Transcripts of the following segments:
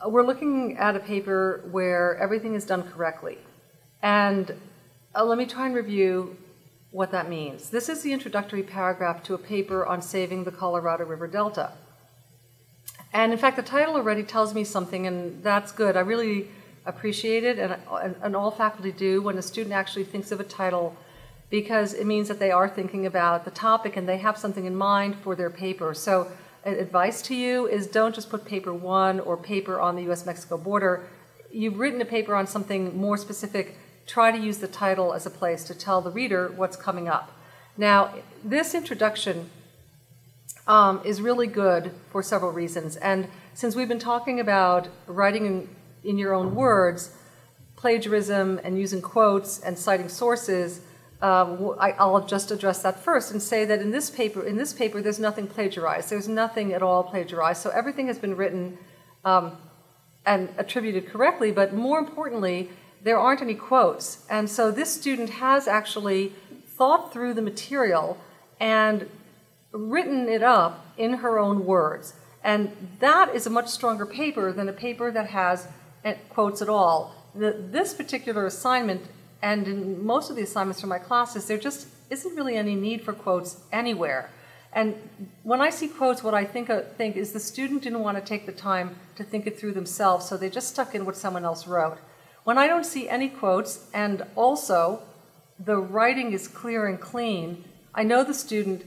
we're looking at a paper where everything is done correctly. And let me try and review what that means. This is the introductory paragraph to a paper on saving the Colorado River Delta. And in fact, the title already tells me something, and that's good. I really appreciate it, and all faculty do, when a student actually thinks of a title, because it means that they are thinking about the topic and they have something in mind for their paper. So advice to you is don't just put paper 1 or paper on the US-Mexico border. You've written a paper on something more specific. Try to use the title as a place to tell the reader what's coming up. Now, this introduction is really good for several reasons. And since we've been talking about writing in your own words, plagiarism and using quotes and citing sources, I'll just address that first and say that in this paper, there's nothing plagiarized. There's nothing at all plagiarized. So everything has been written and attributed correctly, but more importantly, there aren't any quotes. And so this student has actually thought through the material and written it up in her own words. And that is a much stronger paper than a paper that has quotes at all. This particular assignment, and in most of the assignments for my classes, there just isn't really any need for quotes anywhere. And when I see quotes, what I think is the student didn't want to take the time to think it through themselves, so they just stuck in what someone else wrote. When I don't see any quotes, and also the writing is clear and clean, I know the student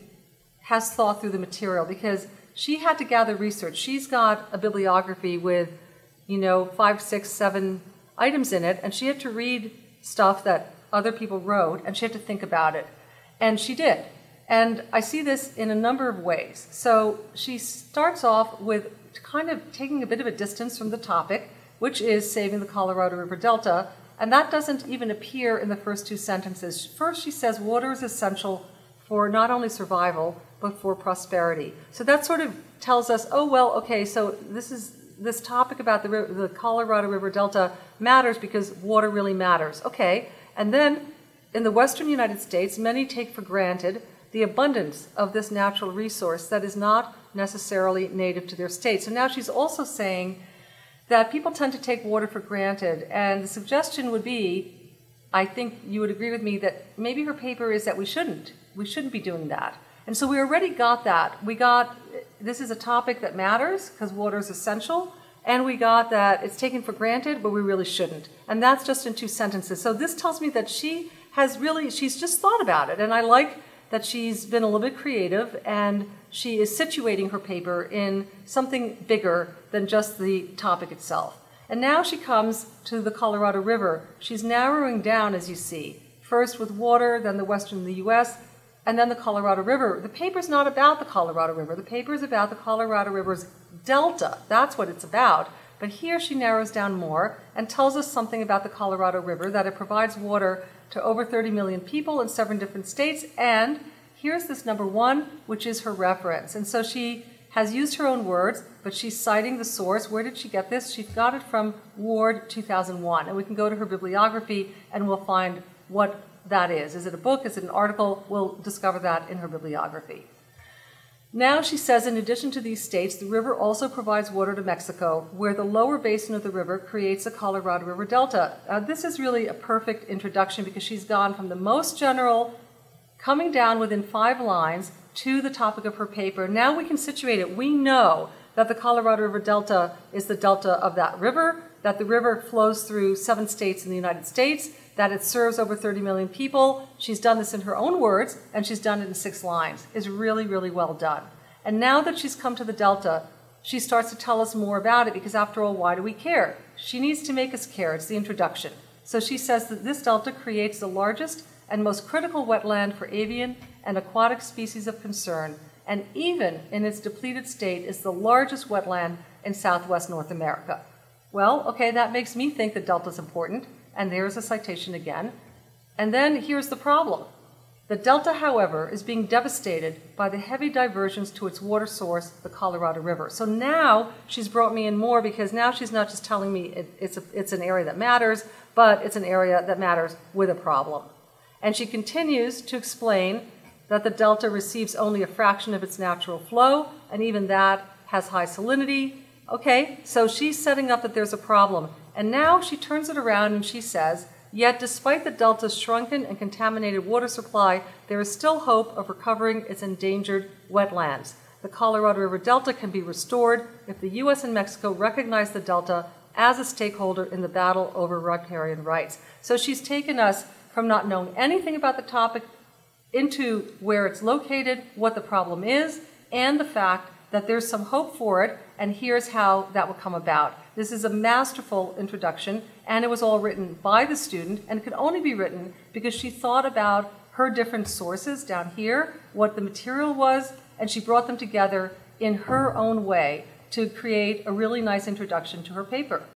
has thought through the material, because she had to gather research. She's got a bibliography with, 5, 6, 7 items in it, and she had to read stuff that other people wrote, and she had to think about it. And she did. And I see this in a number of ways. So she starts off with kind of taking a bit of a distance from the topic, which is saving the Colorado River Delta, and that doesn't even appear in the first 2 sentences. First, she says water is essential for not only survival, but for prosperity. So that sort of tells us, oh, well, okay, so this topic about the Colorado River Delta matters because water really matters. Okay, and then in the western United States, many take for granted the abundance of this natural resource that is not necessarily native to their state. So now she's also saying that people tend to take water for granted, and the suggestion would be, I think you would agree with me, that maybe her paper is that we shouldn't be doing that. And so we already got that. We got, this is a topic that matters because water is essential, and we got that it's taken for granted, but we really shouldn't. And that's just in 2 sentences. So this tells me that she's just thought about it, and I like that she's been a little bit creative, and she is situating her paper in something bigger than just the topic itself. And now she comes to the Colorado River. She's narrowing down, as you see, first with water, then the western the U.S., and then the Colorado River. The paper's not about the Colorado River. The paper is about the Colorado River's delta. That's what it's about. But here she narrows down more and tells us something about the Colorado River, that it provides water to over 30 million people in 7 different states. And here's this number 1, which is her reference. And so she has used her own words, but she's citing the source. Where did she get this? She got it from Ward 2001. And we can go to her bibliography and we'll find what that is. Is it a book? Is it an article? We'll discover that in her bibliography. Now she says, in addition to these states, the river also provides water to Mexico, where the lower basin of the river creates the Colorado River Delta. This is really a perfect introduction because she's gone from the most general, coming down within 5 lines, to the topic of her paper. Now we can situate it. We know that the Colorado River Delta is the delta of that river, that the river flows through 7 states in the United States, that it serves over 30 million people. She's done this in her own words, and she's done it in 6 lines. It's really, really well done. And now that she's come to the delta, she starts to tell us more about it, because after all, why do we care? She needs to make us care. It's the introduction. So she says that this delta creates the largest and most critical wetland for avian and aquatic species of concern, and even in its depleted state is the largest wetland in Southwest North America. Well, okay, that makes me think the delta is important. And there's a citation again. And then here's the problem. The delta, however, is being devastated by the heavy diversions to its water source, the Colorado River. So now she's brought me in more, because now she's not just telling me it's an area that matters, but it's an area that matters with a problem. And she continues to explain that the delta receives only a fraction of its natural flow, and even that has high salinity, Okay, so she's setting up that there's a problem. And now she turns it around and she says, yet despite the delta's shrunken and contaminated water supply, there is still hope of recovering its endangered wetlands. The Colorado River Delta can be restored if the U.S. and Mexico recognize the delta as a stakeholder in the battle over riparian rights. So she's taken us from not knowing anything about the topic into where it's located, what the problem is, and the fact that there's some hope for it, and here's how that will come about. This is a masterful introduction, and it was all written by the student, and it could only be written because she thought about her different sources down here, what the material was, and she brought them together in her own way to create a really nice introduction to her paper.